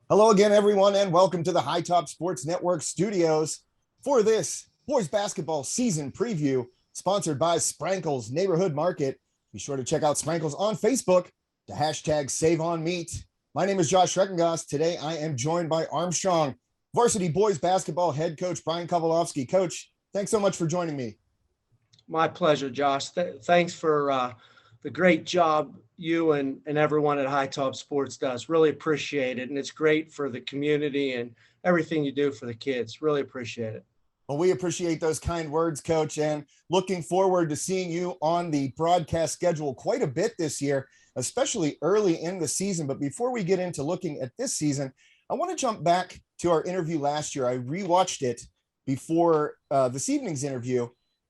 Hello again, everyone, and welcome to the High Top Sports Network studios for this boys basketball season preview, sponsored by Sprankles Neighborhood Market. Be sure to check out Sprankles on Facebook to hashtag SaveOnMeat. My name is Josh Reckengast. Today, I am joined by Armstrong, varsity boys basketball head coach Brian Kovalovsky. Coach, thanks so much for joining me. My pleasure, Josh. Thanks for the great job you and everyone at High Top Sports does. Really appreciate it. And it's great for the community and everything you do for the kids. Really appreciate it. Well, we appreciate those kind words, Coach, and looking forward to seeing you on the broadcast schedule quite a bit this year, especially early in the season. But before we get into looking at this season, I want to jump back to our interview last year. I rewatched it before this evening's interview,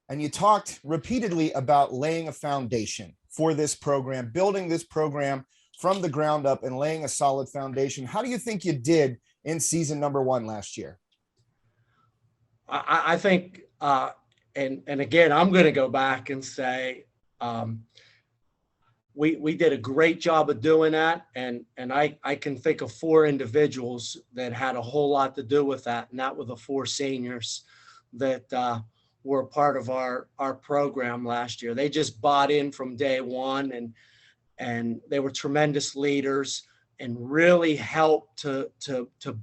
and you talked repeatedly about laying a foundation for this program, building this program from the ground up and laying a solid foundation. How do you think you did in season number 1 last year? I think, and again, I'm going to go back and say we did a great job of doing that, and I can think of 4 individuals that had a whole lot to do with that, and that were the 4 seniors that were a part of our program last year. They just bought in from day one, and they were tremendous leaders and really helped to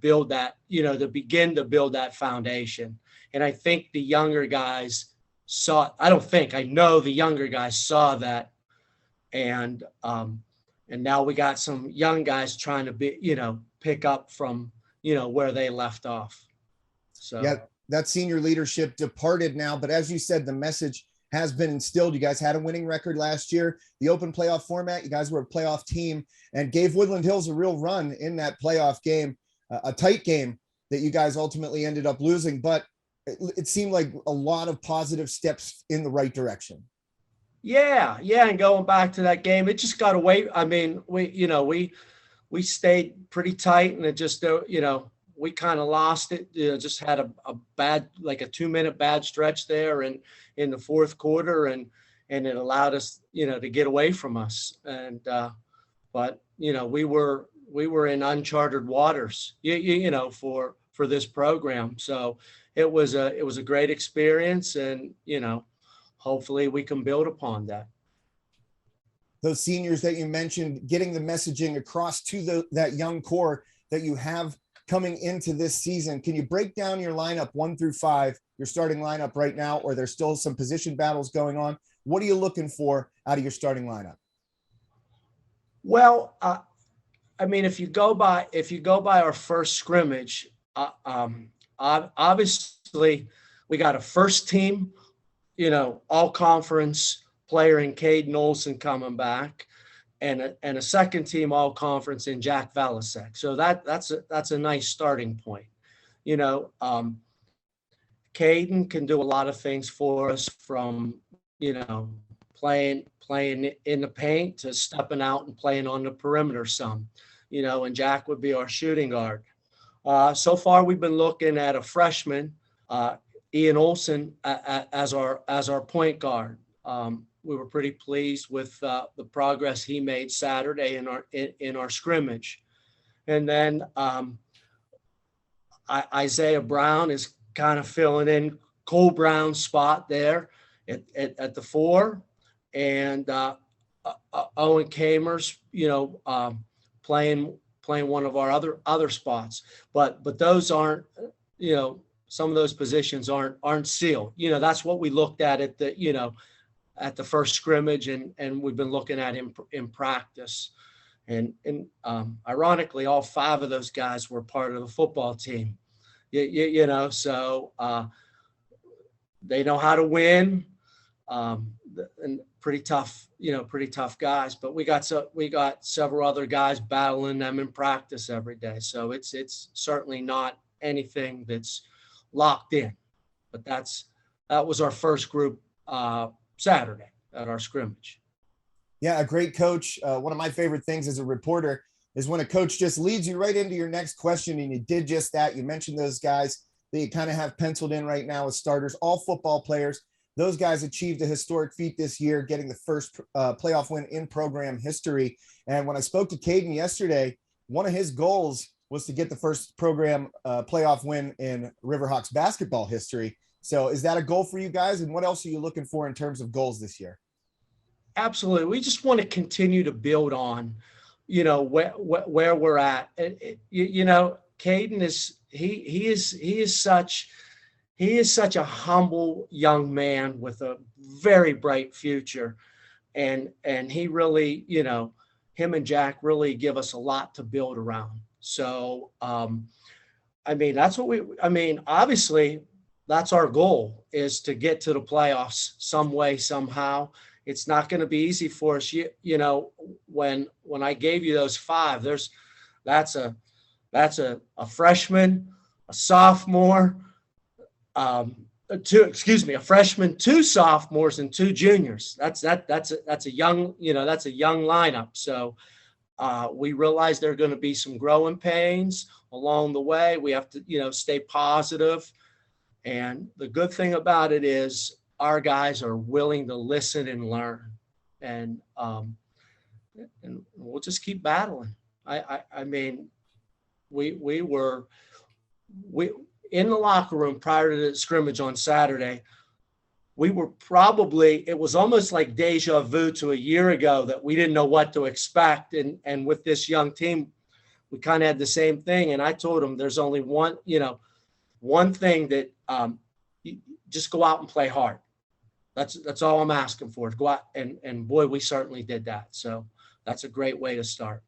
build that, to begin to build that foundation. And I think the younger guys I know the younger guys saw that. And now we got some young guys trying to pick up from, where they left off. So yeah, that senior leadership departed now, but as you said, the message has been instilled. You guys had a winning record last year, the open playoff format. You guys were a playoff team and gave Woodland Hills a real run in that playoff game, a tight game that you guys ultimately ended up losing. But it seemed like a lot of positive steps in the right direction. Yeah. And going back to that game, it just got away. I mean, we stayed pretty tight, and it just, we kind of lost it. Just had a bad, like a 2-minute bad stretch there in the fourth quarter, and it allowed us, to get away from us. And but we were in uncharted waters, for this program. So it was a great experience, and hopefully we can build upon that. Those seniors that you mentioned, getting the messaging across to that young core that you have coming into this season. Can you break down your lineup 1 through 5, your starting lineup right now, or there's still some position battles going on? What are you looking for out of your starting lineup? Well, I mean, if you go by our first scrimmage, obviously we got a first team, all conference player in Caden Olson coming back, and a second team all conference in Jack Valasek. So that's a nice starting point. Caden can do a lot of things for us, from playing in the paint to stepping out and playing on the perimeter some, and Jack would be our shooting guard. So far we've been looking at a freshman, Ian Olson, as our point guard. We were pretty pleased with the progress he made Saturday in our scrimmage. And then Isaiah Brown is kind of filling in Cole Brown's spot there at the 4, and Owen Kamers, playing one of our other spots. But those aren't, some of those positions aren't sealed. That's what we looked at at the first scrimmage, and we've been looking at in practice. And ironically, all 5 of those guys were part of the football team. So they know how to win, and pretty tough guys. But we got several other guys battling them in practice every day. So it's certainly not anything that's locked in. But that was our first group Saturday at our scrimmage. Yeah, a great coach. One of my favorite things as a reporter is when a coach just leads you right into your next question, and you did just that. You mentioned those guys that you kind of have penciled in right now as starters, all football players. Those guys achieved a historic feat this year, getting the first playoff win in program history. And when I spoke to Caden yesterday, one of his goals was to get the first program playoff win in Riverhawks basketball history. So is that a goal for you guys? And what else are you looking for in terms of goals this year? Absolutely. We just want to continue to build on, where we're at. Caden is such a humble young man with a very bright future. And he really, him and Jack really give us a lot to build around. So, that's obviously that's our goal, is to get to the playoffs some way, somehow. It's not going to be easy for us. When I gave you those five, that's a freshman, a sophomore, a freshman, two sophomores, and two juniors. That's a young lineup. So we realize there are going to be some growing pains along the way. We have to, stay positive. And the good thing about it is our guys are willing to listen and learn, and we'll just keep battling. We were in the locker room prior to the scrimmage on Saturday. It was almost like deja vu to a year ago, that we didn't know what to expect. And with this young team, we kind of had the same thing. And I told them there's only one thing, that you just go out and play hard. That's all I'm asking for. Go out and boy, we certainly did that. So that's a great way to start.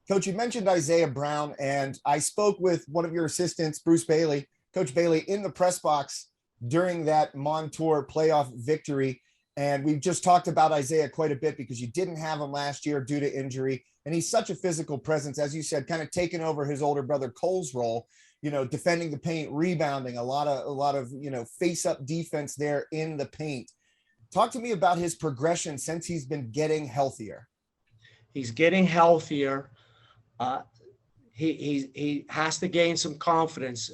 Coach, you mentioned Isaiah Brown, and I spoke with one of your assistants, Bruce Bailey, Coach Bailey, in the press box during that Montour playoff victory. And we've just talked about Isaiah quite a bit because you didn't have him last year due to injury. And he's such a physical presence, as you said, kind of taking over his older brother Cole's role, defending the paint, rebounding, a lot of face up defense there in the paint. Talk to me about his progression since he's been getting healthier. He's getting healthier. He has to gain some confidence.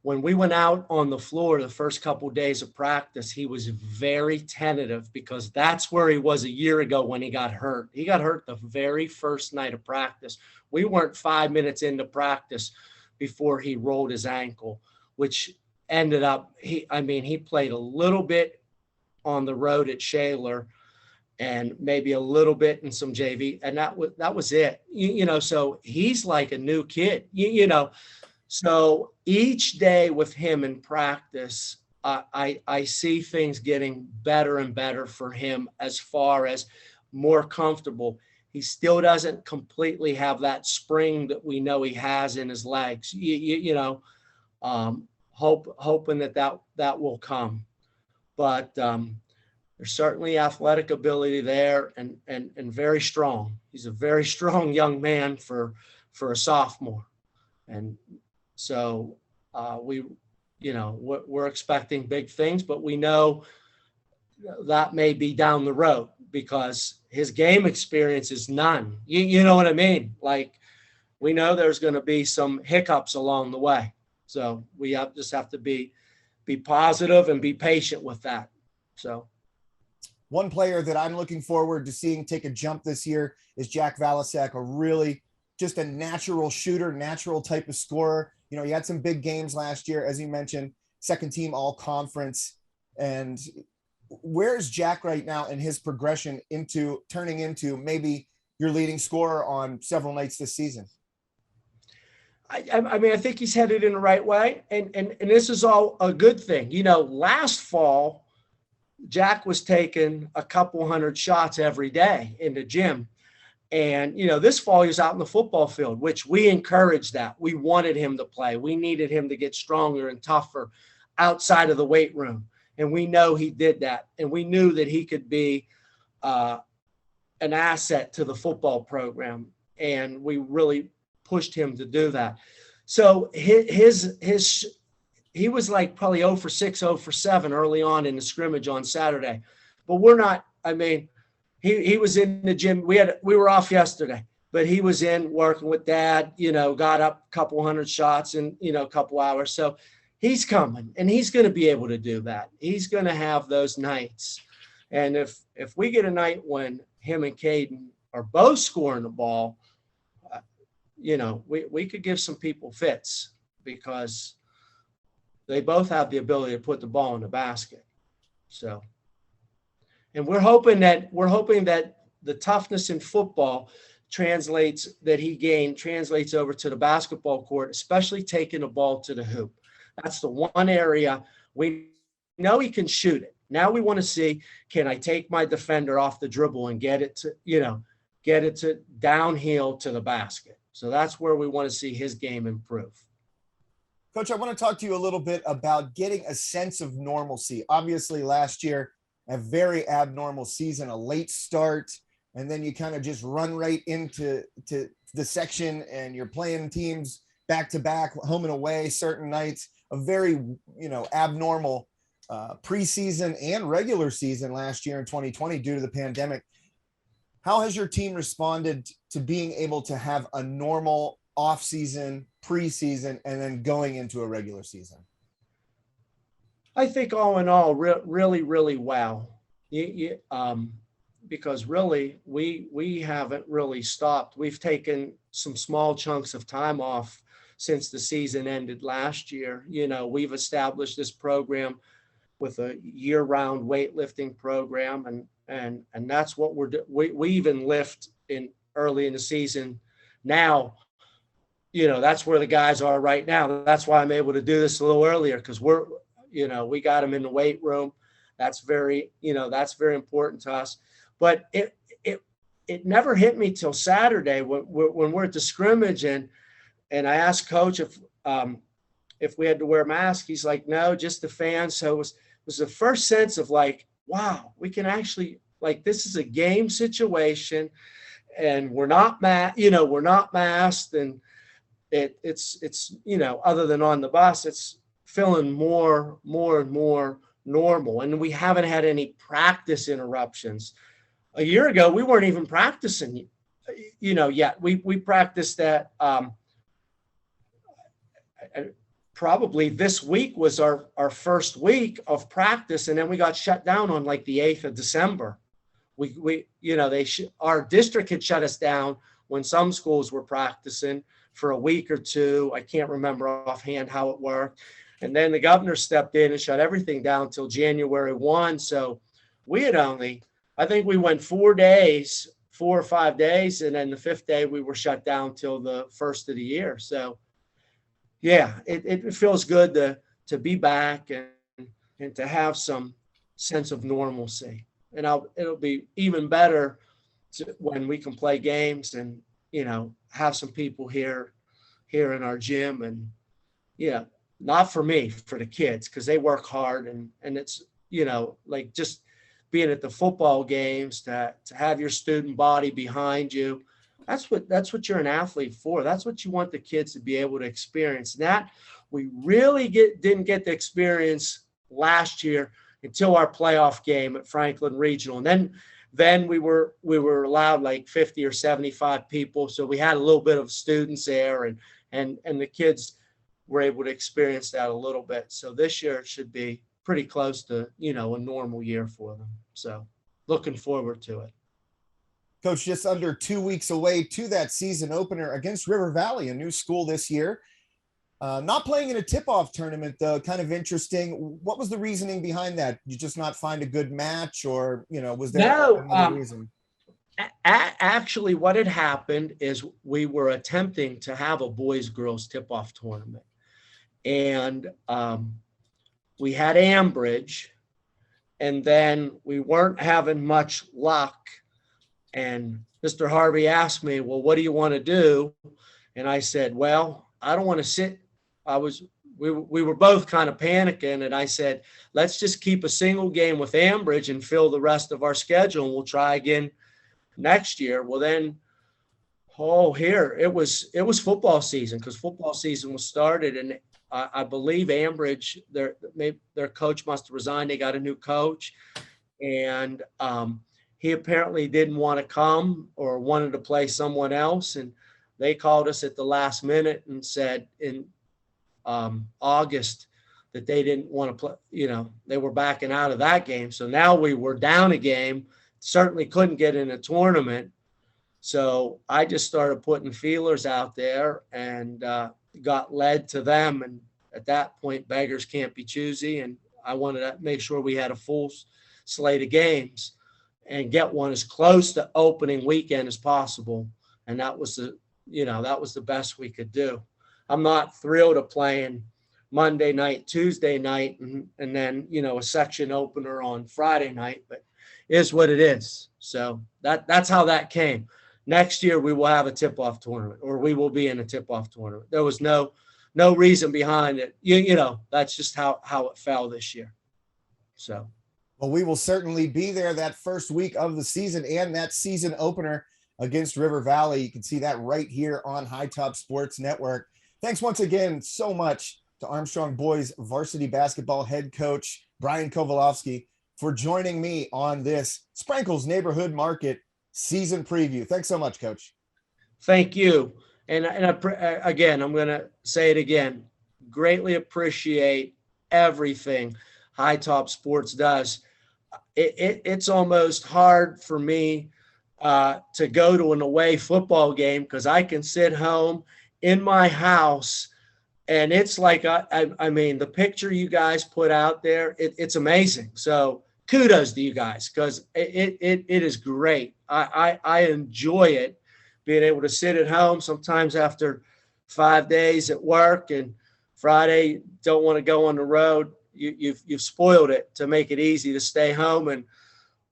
When we went out on the floor the first couple of days of practice, he was very tentative, because that's where he was a year ago when he got hurt. He got hurt the very first night of practice. We weren't 5 minutes into practice before he rolled his ankle, which ended up, he played a little bit on the road at Shaler, and maybe a little bit in some JV, and that was it. So he's like a new kid. So each day with him in practice, I see things getting better and better for him, as far as more comfortable. He still doesn't completely have that spring that we know he has in his legs. Hoping that will come, but there's certainly athletic ability there, and very strong. He's a very strong young man for a sophomore, and so we're expecting big things, but we know that may be down the road, because his game experience is none. You know what I mean? Like, we know there's going to be some hiccups along the way. So we just have to be positive and be patient with that. So one player that I'm looking forward to seeing take a jump this year is Jack Valasek, a really just a natural shooter, natural type of scorer. He had some big games last year, as you mentioned, second team all conference. And where's Jack right now in his progression into turning into maybe your leading scorer on several nights this season? I think he's headed in the right way. And this is all a good thing. Last fall, Jack was taking a couple hundred shots every day in the gym. And, this fall he was out in the football field, which we encouraged that. We wanted him to play. We needed him to get stronger and tougher outside of the weight room. And we know he did that. And we knew that he could be an asset to the football program. And we really pushed him to do that. So he was like probably 0 for 6, 0 for 7 early on in the scrimmage on Saturday. But we're not, he was in the gym. We were off yesterday, but he was in working with Dad, got up a couple hundred shots in, a couple hours. So he's coming, and he's going to be able to do that. He's going to have those nights. And if we get a night when him and Caden are both scoring the ball, we could give some people fits because they both have the ability to put the ball in the basket. So, and we're hoping that the toughness in football that he gained translates over to the basketball court, especially taking the ball to the hoop. That's the one area we know he can shoot it. Now we want to see, can I take my defender off the dribble and get it to downhill to the basket? So that's where we want to see his game improve. Coach, I want to talk to you a little bit about getting a sense of normalcy. Obviously, last year, a very abnormal season, a late start, and then you kind of just run right into the section and you're playing teams back to back, home and away, certain nights. A very, abnormal preseason and regular season last year in 2020 due to the pandemic. How has your team responded to being able to have a normal off-season, preseason, and then going into a regular season? I think all in all, really, really well. Because really, we haven't really stopped. We've taken some small chunks of time off since the season ended last year. We've established this program with a year-round weightlifting program, and that's what we're doing. We even lift early in the season. Now, that's where the guys are right now. That's why I'm able to do this a little earlier, because we got them in the weight room. That's very important to us. But it never hit me till Saturday when we're at the scrimmage, and I asked Coach if we had to wear masks. He's like, no, just the fans. So it was the first sense of like, wow, we can actually, like, this is a game situation, and we're not masked, and it's other than on the bus, it's feeling more and more normal, and we haven't had any practice interruptions. A year ago, we weren't even practicing, yet. We practiced that. Probably this week was our first week of practice, and then we got shut down on like the 8th of December. Our district had shut us down when some schools were practicing for a week or two. I can't remember offhand how it worked. And then the governor stepped in and shut everything down till January 1. So we had I think we went 4 or 5 days. And then the 5th day we were shut down till the first of the year. So yeah, it feels good to be back and to have some sense of normalcy. And it'll be even better when we can play games and, have some people here in our gym, and not for me, for the kids, because they work hard, and it's, like just being at the football games, to have your student body behind you. That's what you're an athlete for. That's what you want the kids to be able to experience. And that we really didn't get to experience last year until our playoff game at Franklin Regional. And then we were allowed like 50 or 75 people. So we had a little bit of students there, and the kids were able to experience that a little bit. So this year it should be pretty close to, a normal year for them. So looking forward to it. Coach, just under 2 weeks away to that season opener against River Valley, a new school this year. Not playing in a TipOff tournament, though, kind of interesting. What was the reasoning behind that? You just not find a good match, or, was there another reason? Actually, what had happened is we were attempting to have a boys-girls TipOff tournament. And we had Ambridge, and then we weren't having much luck. And Mr. Harvey asked me, well, what do you want to do? And I said, well, I don't want to sit. We were both kind of panicking. And I said, let's just keep a single game with Ambridge and fill the rest of our schedule, and we'll try again next year. Well, then, it was football season, because football season was started. And I believe Ambridge, their coach must have resigned. They got a new coach, and he apparently didn't want to come or wanted to play someone else. And they called us at the last minute and said in August that they didn't want to play, they were backing out of that game. So now we were down a game, certainly couldn't get in a tournament. So I just started putting feelers out there and got led to them. And at that point, beggars can't be choosy. And I wanted to make sure we had a full slate of games and get one as close to opening weekend as possible. And that was the best we could do. I'm not thrilled of playing Monday night, Tuesday night, and then, a section opener on Friday night, but it is what it is. So that's how that came. Next year we will have a tip-off tournament, or we will be in a tip-off tournament. There was no reason behind it. That's just how it fell this year. So. Well, we will certainly be there that first week of the season and that season opener against River Valley. You can see that right here on High Top Sports Network. Thanks once again so much to Armstrong boys varsity basketball head coach Brian Kovalovsky for joining me on this Sprinkles Neighborhood Market season preview. Thanks so much, Coach. Thank you. And again, I'm going to say it again. Greatly appreciate everything High Top Sports does. It's almost hard for me to go to an away football game because I can sit home in my house, and it's like I mean, the picture you guys put out there, it's amazing. So kudos to you guys, because it is great. I enjoy it, being able to sit at home sometimes after 5 days at work, and Friday don't want to go on the road. You've spoiled it to make it easy to stay home and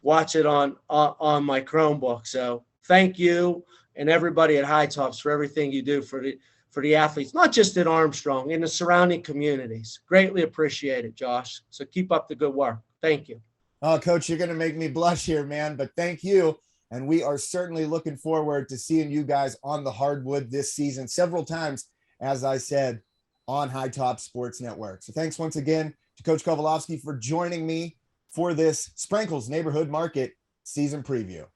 watch it on my Chromebook. So thank you and everybody at High Tops for everything you do for the athletes, not just at Armstrong, in the surrounding communities. Greatly appreciate it, Josh. So keep up the good work. Thank you. Oh, Coach, you're going to make me blush here, man, but thank you. And we are certainly looking forward to seeing you guys on the hardwood this season several times, as I said, on High Top Sports Network. So thanks once again to Coach Kovalovsky for joining me for this Sprinkles Neighborhood Market season preview.